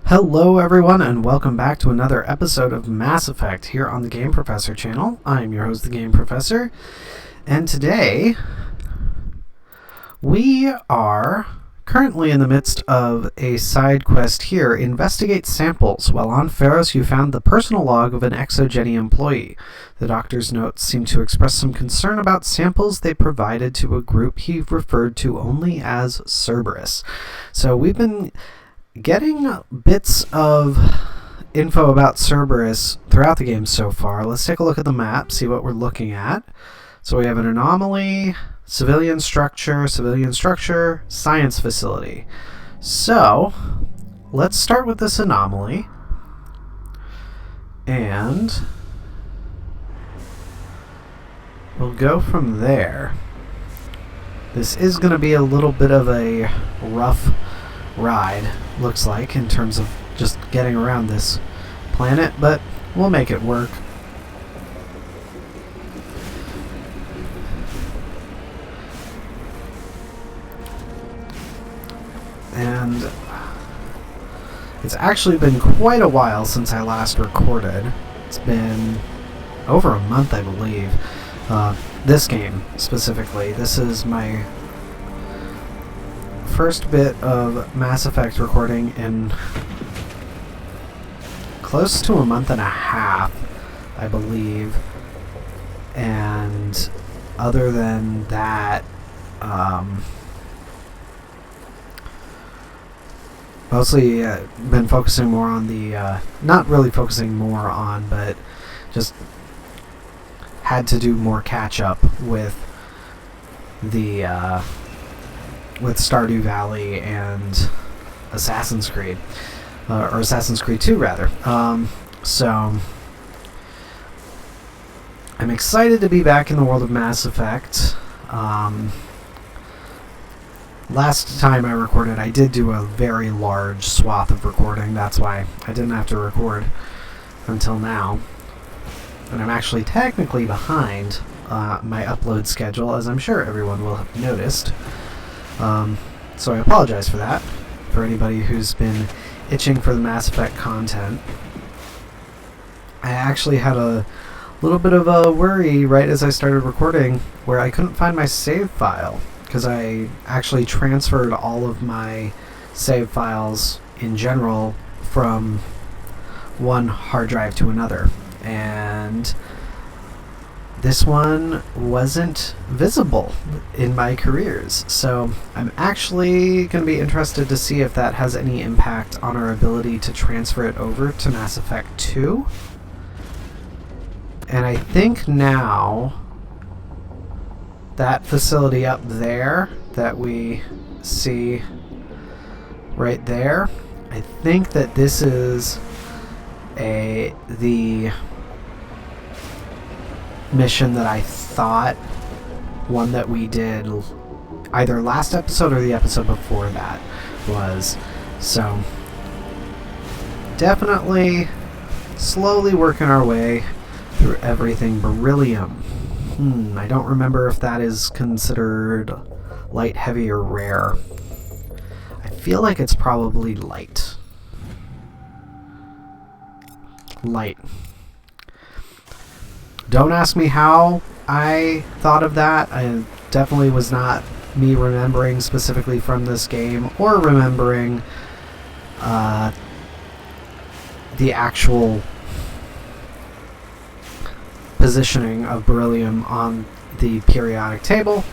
Hello everyone and welcome back to another episode of Mass Effect here on the Game Professor channel. I'm your host, the Game Professor, and today we are currently in the midst of a side quest here. Investigate samples. While on Pharos, you found the personal log of an Exogeny employee. The doctor's notes seem to express some concern about samples they provided to a group he referred to only as Cerberus. So we've been getting bits of info about Cerberus throughout the game so far. Let's take a look at the map, see what we're looking at. So we have an anomaly, civilian structure, science facility. So let's start with this anomaly. And we'll go from there. This is going to be a little bit of a rough ride, looks like, in terms of just getting around this planet, but we'll make it work. And it's actually been quite a while since I last recorded. It's been over a month, I believe. This game specifically. This is my first bit of Mass Effect recording in close to a month and a half, I believe. And other than that, mostly been focusing more on the, not really focusing more on, but just had to do more catch up with the, with Stardew Valley and Assassin's Creed, or Assassin's Creed 2 rather. So I'm excited to be back in the world of Mass Effect. Last time I recorded, I did do a very large swath of recording. That's why I didn't have to record until now. And I'm actually technically behind my upload schedule, as I'm sure everyone will have noticed. So I apologize for that, for anybody who's been itching for the Mass Effect content. I actually had a little bit of a worry right as I started recording where I couldn't find my save file, because I actually transferred all of my save files in general from one hard drive to another, and this one wasn't visible in my careers. So I'm actually going to be interested to see if that has any impact on our ability to transfer it over to Mass Effect 2. And I think now that facility up there that we see right there, I think that this is the mission that I thought one that we did either last episode or the episode before that was. So definitely slowly working our way through everything. Beryllium. I don't remember if that is considered light, heavy, or rare. I feel like it's probably light. Light. Don't ask me how I thought of that. I definitely was not me remembering specifically from this game or remembering the actual positioning of beryllium on the periodic table.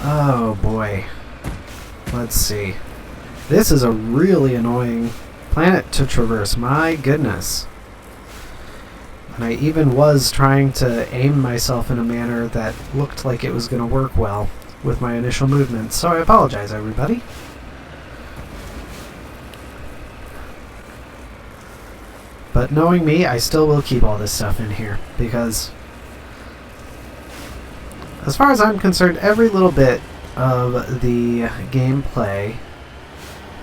Oh boy. Let's see. This is a really annoying planet to traverse. My goodness. And I even was trying to aim myself in a manner that looked like it was going to work well with my initial movements, so I apologize, everybody. But knowing me, I still will keep all this stuff in here, because as far as I'm concerned, every little bit of the gameplay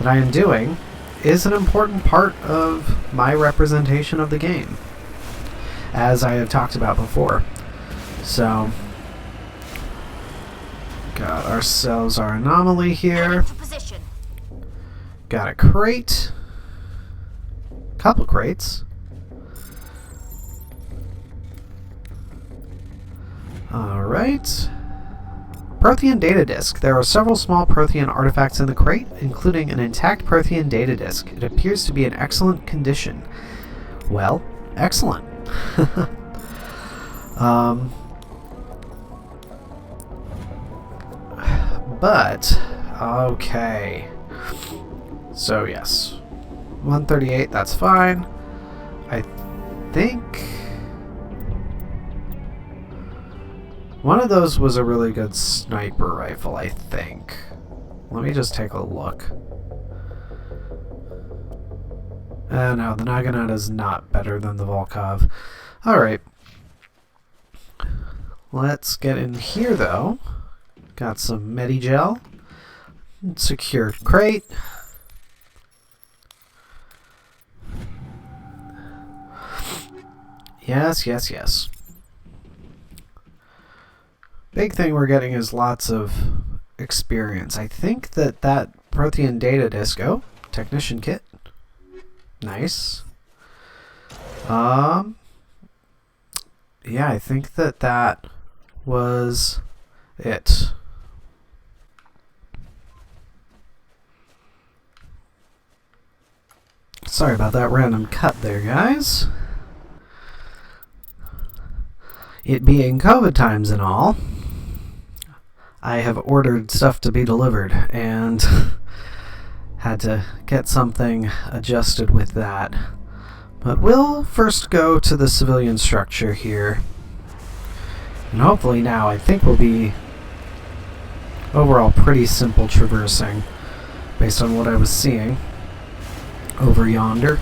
that I am doing is an important part of my representation of the game, as I have talked about before. So, got ourselves our anomaly here. Got a crate. Couple crates. Alright. Prothean data disk. There are several small Prothean artifacts in the crate, including an intact Prothean data disk. It appears to be in excellent condition. Well, excellent. But, okay. So, yes. 138, that's fine. I think one of those was a really good sniper rifle, I think. Let me just take a look. No, the Naginata is not better than the Volkov. Alright. Let's get in here, though. Got some Medigel. Secured crate. Yes, yes, yes. Big thing we're getting is lots of experience. I think that Prothean data disk... Oh, technician kit. Nice. Yeah, I think that was it. Sorry about that random cut there, guys. It being COVID times and all, I have ordered stuff to be delivered and had to get something adjusted with that. But we'll first go to the civilian structure here. And hopefully now I think we'll be overall pretty simple traversing based on what I was seeing over yonder.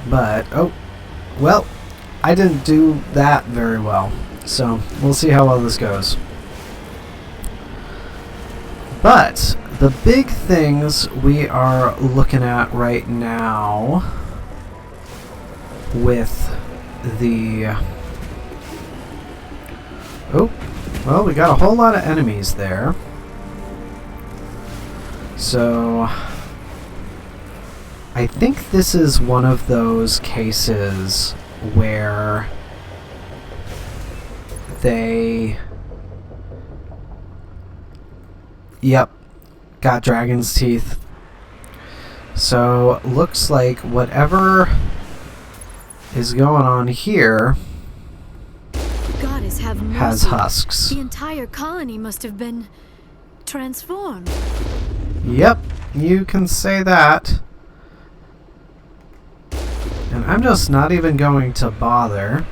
But, oh, well, I didn't do that very well, so we'll see how well this goes. But the big things we are looking at right now with the... Oh, well, we got a whole lot of enemies there. So I think this is one of those cases where they... Yep, got dragon's teeth. So looks like whatever is going on here Goddess have mercy. has husks. The entire colony must have been transformed. Yep, you can say that. And I'm just not even going to bother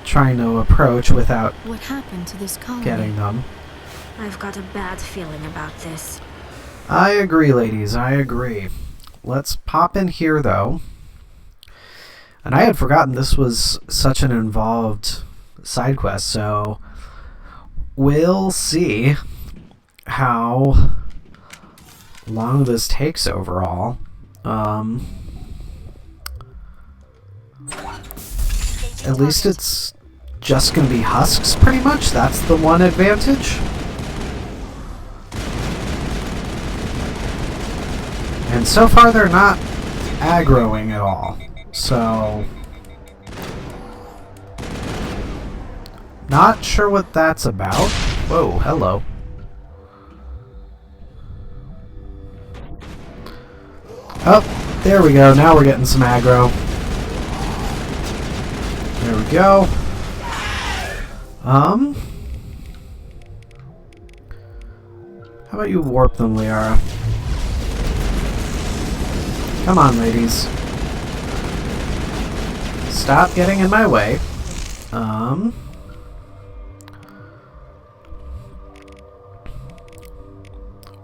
trying to approach without What happened to this colony? getting them. I've got a bad feeling about this. I agree, ladies, I agree. Let's pop in here, though. And I had forgotten this was such an involved side quest, so we'll see how long this takes overall. At least it's just going to be husks, pretty much. That's the one advantage. And so far they're not aggroing at all. So not sure what that's about. Whoa, hello. Oh, there we go. Now we're getting some aggro. There we go. How about you warp them, Liara? Come on, ladies. Stop getting in my way.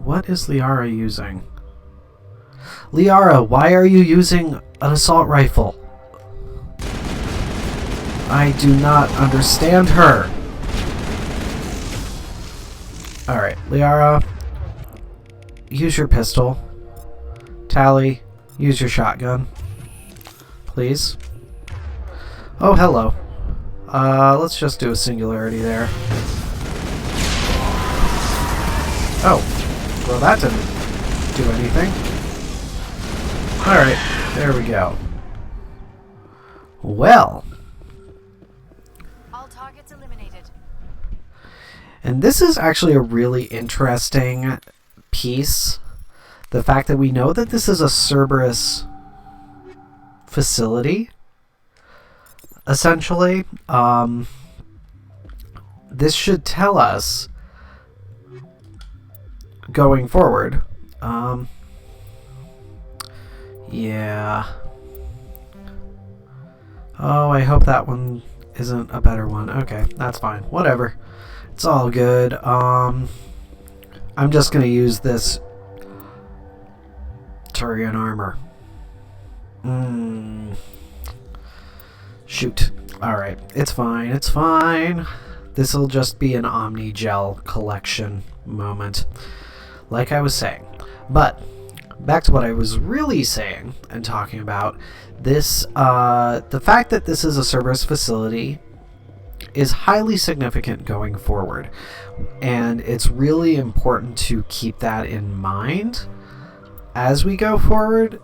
What is Liara using? Liara, why are you using an assault rifle? I do not understand her. Alright, Liara, use your pistol. Tally, use your shotgun. Please. Oh, hello. Let's just do a singularity there. Oh, well that didn't do anything. Alright, there we go. Well. All targets eliminated. And this is actually a really interesting piece. The fact that we know that this is a Cerberus facility, essentially. This should tell us going forward. Yeah. Oh, I hope that one isn't a better one. Okay, that's fine. Whatever. It's all good. I'm just gonna use this Turian armor. Shoot. Alright. It's fine. It's fine. This'll just be an Omni Gel collection moment. Like I was saying. But back to what I was really saying and talking about. This, the fact that this is a Cerberus facility is highly significant going forward. And it's really important to keep that in mind as we go forward,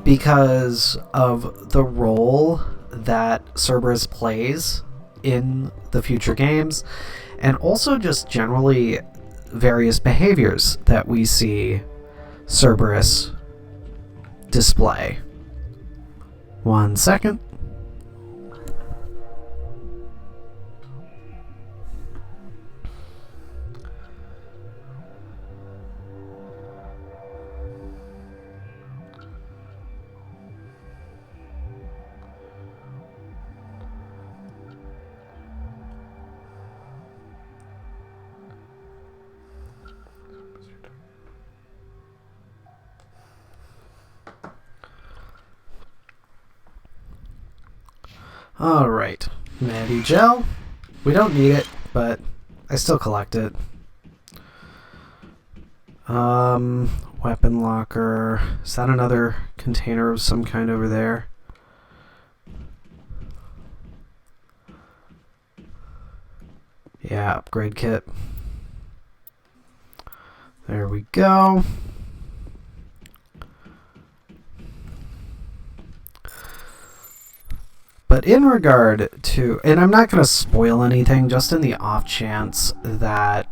because of the role that Cerberus plays in the future games, and also just generally various behaviors that we see Cerberus display. 1 second. Alright, Mandy Gel. We don't need it, but I still collect it. Weapon locker. Is that another container of some kind over there? Yeah, upgrade kit. There we go. But in regard to, and I'm not going to spoil anything, just in the off chance that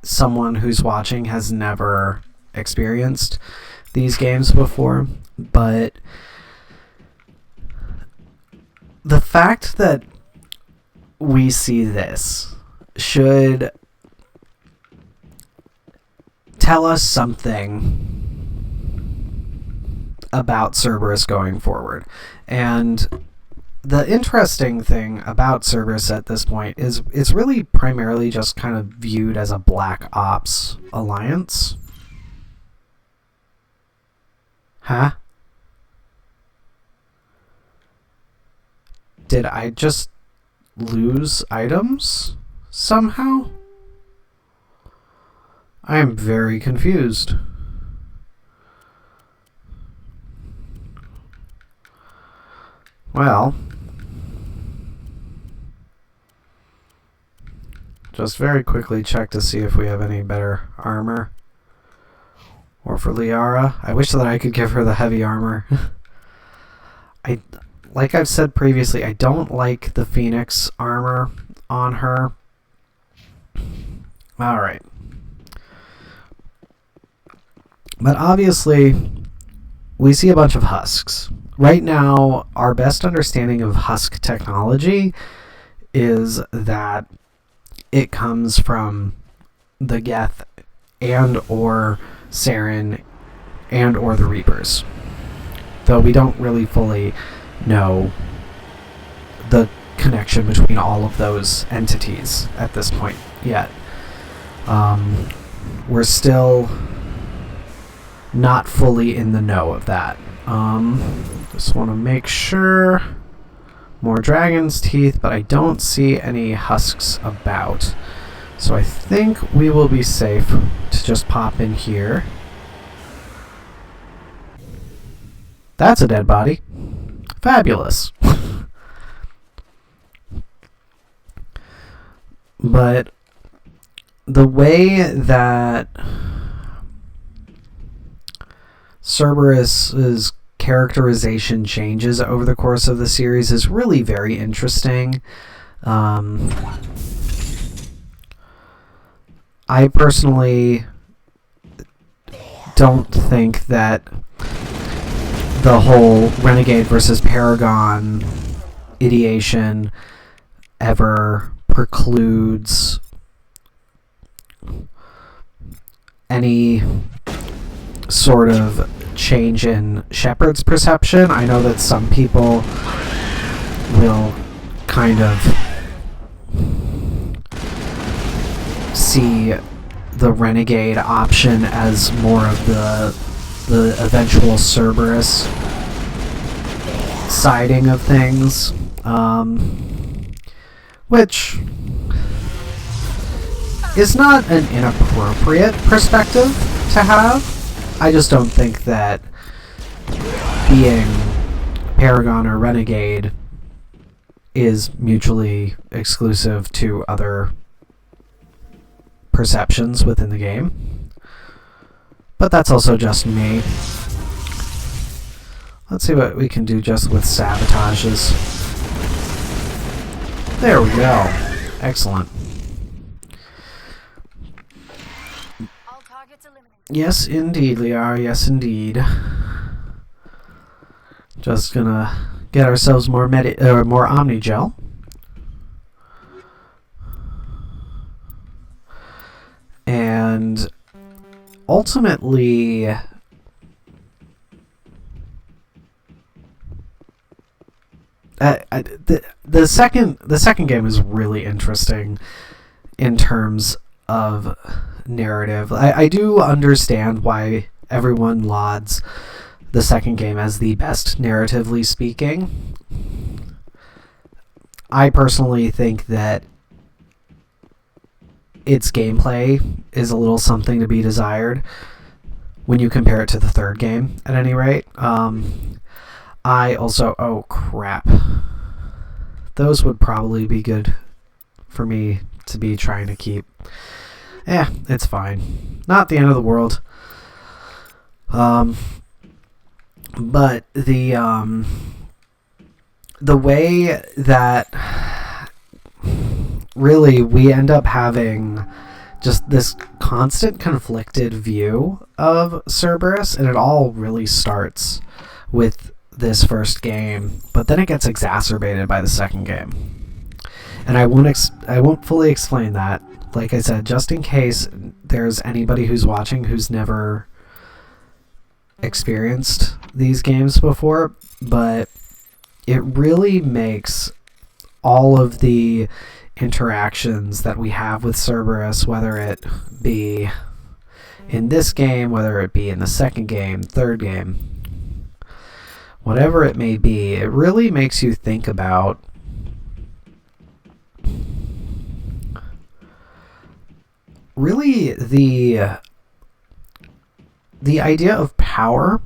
someone who's watching has never experienced these games before, but the fact that we see this should tell us something about Cerberus going forward. And the interesting thing about Cerberus at this point is it's really primarily just kind of viewed as a Black Ops alliance. Huh? Did I just lose items somehow? I am very confused. Well, just very quickly check to see if we have any better armor. Or for Liara. I wish that I could give her the heavy armor. Like I've said previously, I don't like the Phoenix armor on her. Alright. But obviously, we see a bunch of husks. Right now, our best understanding of husk technology is that it comes from the Geth and or Saren and or the Reapers. Though we don't really fully know the connection between all of those entities at this point yet. We're still not fully in the know of that. Just want to make sure. More dragon's teeth, but I don't see any husks about. So I think we will be safe to just pop in here. That's a dead body. Fabulous. But the way that Cerberus's characterization changes over the course of the series is really very interesting. I personally don't think that the whole Renegade versus Paragon ideation ever precludes any sort of change in Shepard's perception. I know that some people will kind of see the Renegade option as more of the eventual Cerberus siding of things, which is not an inappropriate perspective to have. I just don't think that being Paragon or Renegade is mutually exclusive to other perceptions within the game. But that's also just me. Let's see what we can do just with sabotages. There we go. Excellent. All targets eliminated. Yes, indeed, Liara. Yes, indeed. Just gonna get ourselves more more Omnigel. And ultimately, the second game is really interesting in terms of narrative. I do understand why everyone lauds the second game as the best, narratively speaking. I personally think that its gameplay is a little something to be desired when you compare it to the third game, at any rate. I also... Oh, crap. Those would probably be good for me to be trying to keep. It's fine. Not the end of the world. But the way that really we end up having just this constant conflicted view of Cerberus, and it all really starts with this first game, but then it gets exacerbated by the second game. And I won't fully explain that, like I said, just in case there's anybody who's watching who's never experienced these games before, but it really makes all of the interactions that we have with Cerberus, whether it be in this game, whether it be in the second game, third game, whatever it may be, it really makes you think about really the idea of power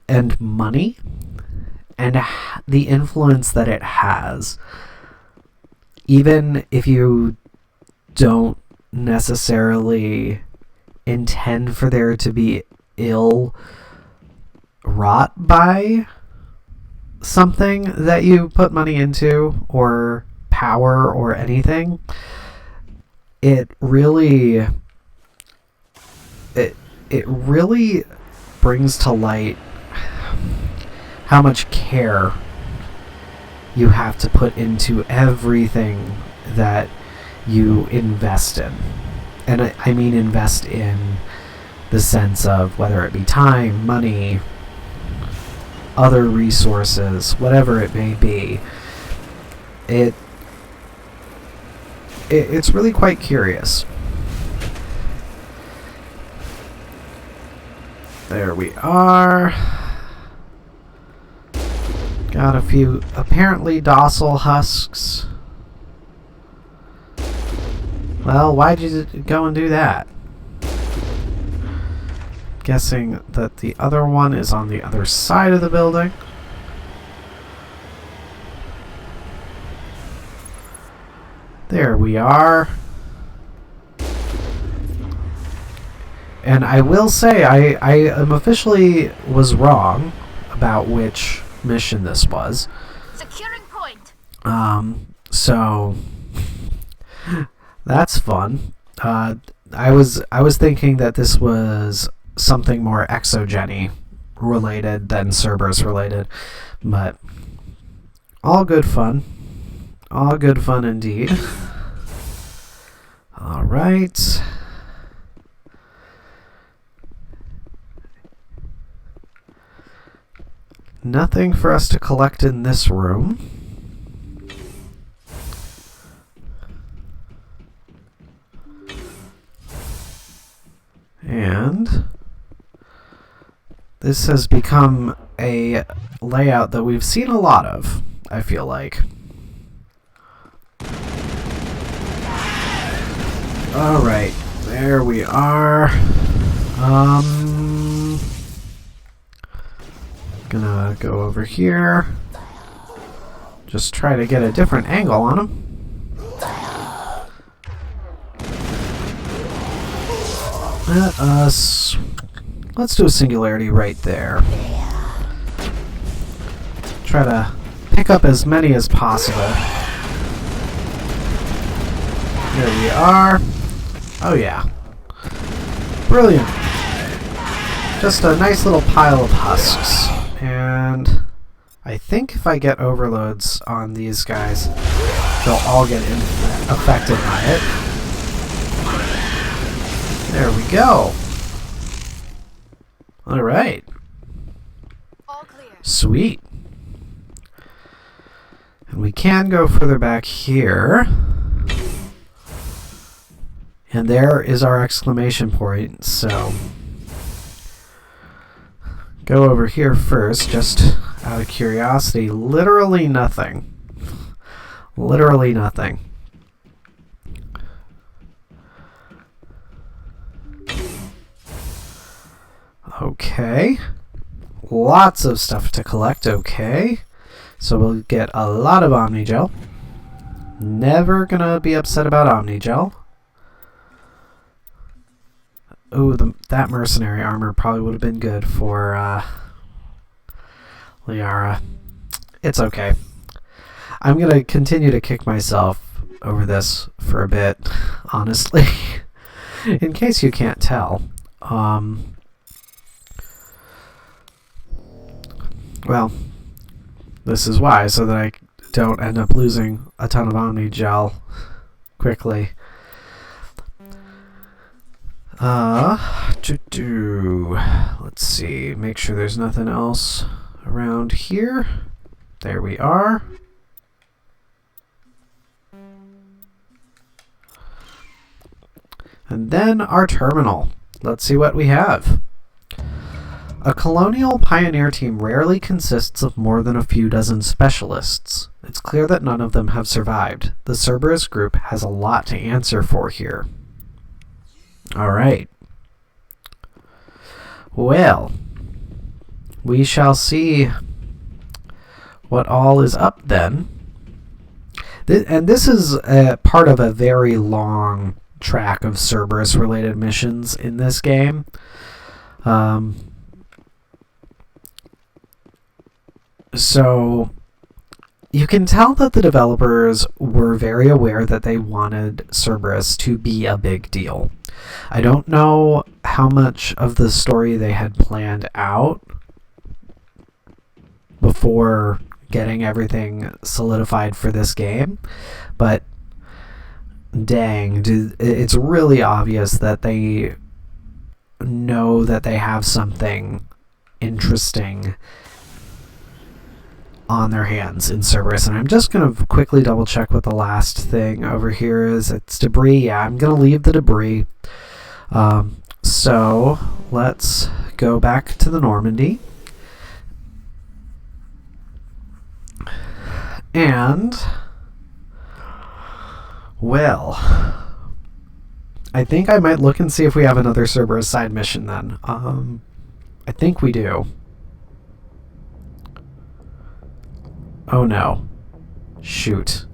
and money and the influence that it has, even if you don't necessarily intend for there to be ill wrought by something that you put money into, or power, or anything. It really brings to light how much care you have to put into everything that you invest in. And I mean invest in the sense of whether it be time, money, other resources, whatever it may be. It's really quite curious. There we are. Got a few apparently docile husks. Well, why'd you go and do that? Guessing that the other one is on the other side of the building. There we are. And I will say, I am officially was wrong about which mission this was. Securing point. So that's fun. I was thinking that this was something more exogeny related than Cerberus related, but all good fun. All good fun indeed. All right. Nothing for us to collect in this room. And this has become a layout that we've seen a lot of, I feel like. Alright, there we are. Gonna go over here. Just try to get a different angle on him. Let us... Let's do a singularity right there. Try to pick up as many as possible. There we are. Oh yeah. Brilliant. Just a nice little pile of husks. And I think if I get overloads on these guys, they'll all get affected by it. There we go. Alright. All clear. Sweet. And we can go further back here. And there is our exclamation point, so go over here first, just out of curiosity. Literally nothing. Literally nothing. Okay. Lots of stuff to collect, okay. So we'll get a lot of Omnigel. Never gonna be upset about Omnigel. Ooh, that mercenary armor probably would have been good for Liara. It's okay. I'm going to continue to kick myself over this for a bit, honestly. In case you can't tell. Well, this is why, so that I don't end up losing a ton of Omnigel quickly. Let's see, make sure there's nothing else around here. There we are. And then our terminal. Let's see what we have. A colonial pioneer team rarely consists of more than a few dozen specialists. It's clear that none of them have survived. The Cerberus group has a lot to answer for here. Alright. Well, we shall see what all is up then. And this is part of a very long track of Cerberus-related missions in this game. So you can tell that the developers were very aware that they wanted Cerberus to be a big deal. I don't know how much of the story they had planned out before getting everything solidified for this game, but dang, it's really obvious that they know that they have something interesting on their hands in Cerberus. And I'm just going to quickly double check what the last thing over here is. It's debris. Yeah, I'm going to leave the debris. So let's go back to the Normandy. And, well, I think I might look and see if we have another Cerberus side mission then. I think we do. Oh no. Shoot.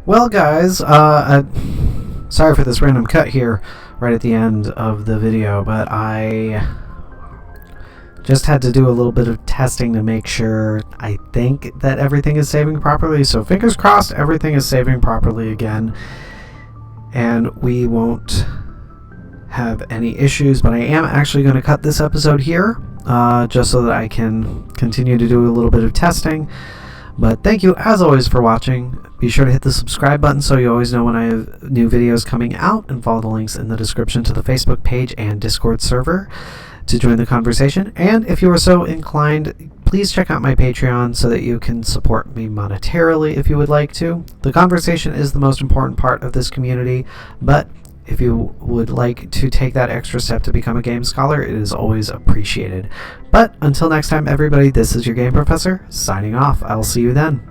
Well, guys, Sorry for this random cut here right at the end of the video, but I just had to do a little bit of testing to make sure I think that everything is saving properly. So fingers crossed everything is saving properly again, and we won't have any issues. But I am actually going to cut this episode here just so that I can continue to do a little bit of testing. But thank you as always for watching. Be sure to hit the subscribe button so you always know when I have new videos coming out, and follow the links in the description to the Facebook page and Discord server to join the conversation. And if you are so inclined, please check out my Patreon so that you can support me monetarily if you would like to. The conversation is the most important part of this community, but if you would like to take that extra step to become a game scholar, it is always appreciated. But until next time, everybody, this is your Game Professor, signing off. I'll see you then.